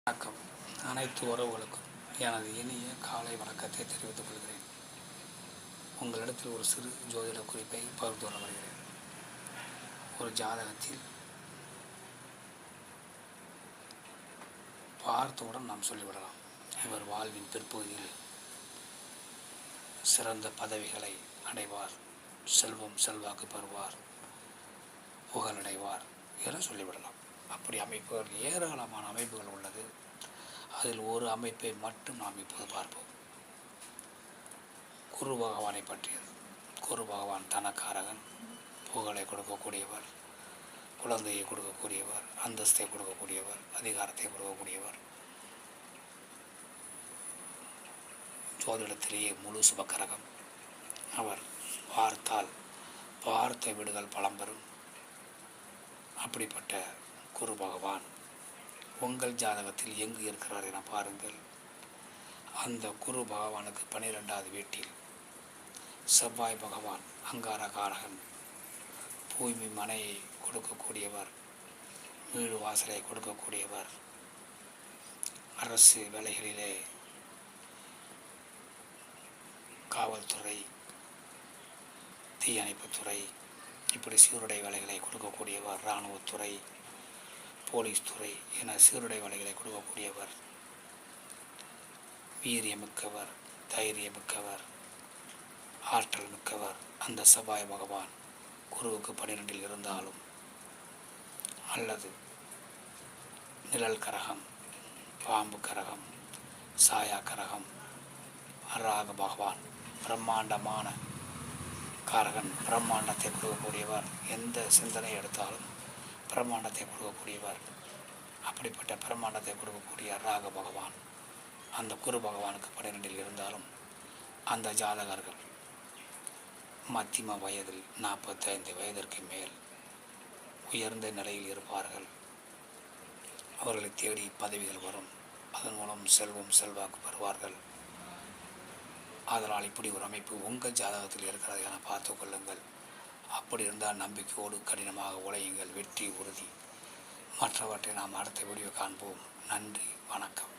வணக்கம். அனைத்து உறவுகளுக்கும் எனது இனிய காலை வணக்கத்தை தெரிவித்துக் கொள்கிறேன். உங்களிடத்தில் ஒரு சிறு ஜோதிட குறிப்பை பகிர்ந்து கொள்ள வருகிறேன். ஒரு ஜாதகத்தில் பார்த்தவுடன் நாம் சொல்லிவிடலாம், இவர் வாழ்வின் பிற்பகுதியில் சிறந்த பதவிகளை அடைவார், செல்வம் செல்வாக்கு பெறுவார், புகழடைவார் என சொல்லிவிடலாம். அப்படி அமைப்புகள் ஏராளமான அமைப்புகள் உள்ளது. அதில் ஒரு அமைப்பை மட்டும் நாம் இப்போது பார்ப்போம். குரு பகவானை பற்றியது. குரு பகவான் தனக்காரகன், புகழை கொடுக்கக்கூடியவர், குழந்தையை கொடுக்கக்கூடியவர், அந்தஸ்தை கொடுக்கக்கூடியவர், அதிகாரத்தை கொடுக்கக்கூடியவர், ஜோதிடத்திலேயே முழு சுபக்கரகம். அவர் பார்த்தால் பார்த்த வீடுகள் பலம் பெறும். அப்படிப்பட்ட குரு பகவான் உங்கள் ஜாதகத்தில் எங்கு இருக்கிறார் என பாருங்கள். அந்த குரு பகவானுக்கு 12வது வீட்டில் செவ்வாய் பகவான் அங்காரகாரகன், பூமி மனையை கொடுக்கக்கூடியவர், வீடு வாசலை கொடுக்கக்கூடியவர், அரசு வேலைகளிலே காவல்துறை, தீயணைப்புத்துறை, இப்படி சீருடை வேலைகளை கொடுக்கக்கூடியவர், இராணுவத்துறை, போலீஸ் துறை என சீருடை வேலைகளை கொடுக்கக்கூடியவர், வீரியமிக்கவர், தைரியமிக்கவர், ஆற்றல் மிக்கவர். அந்த செவ்வாய் பகவான் குருவுக்கு 12 இருந்தாலும், அல்லது நிழல் கரகம், பாம்பு கரகம், சாயா கரகம், ராகு பகவான் பிரம்மாண்டமான காரகன், பிரம்மாண்டத்தை கொடுக்கக்கூடியவர். எந்த சிந்தனை எடுத்தாலும் பிரம்மாண்டத்தை கொடுக்கக்கூடியவர். அப்படிப்பட்ட பிரம்மாண்டத்தை கொடுக்கக்கூடிய ராகு பகவான் அந்த குரு பகவானுக்கு 12 இருந்தாலும், அந்த ஜாதகர்கள் மத்தியம வயதில் 45 வயதிற்கு மேல் உயர்ந்த நிலையில் இருப்பார்கள். அவர்களை தேடி பதவிகள் வரும். அதன் மூலம் செல்வம் செல்வாக்கு பெறுவார்கள். அதனால் இப்படி ஒரு அமைப்பு உங்கள் ஜாதகத்தில் இருக்கிறது என பார்த்து கொள்ளுங்கள். அப்படி இருந்தால் நம்பிக்கையோடு கடினமாக உழையுங்கள். வெற்றி உறுதி. மற்றவற்றை நாம் அடுத்த வீடியோ காண்போம். நன்றி, வணக்கம்.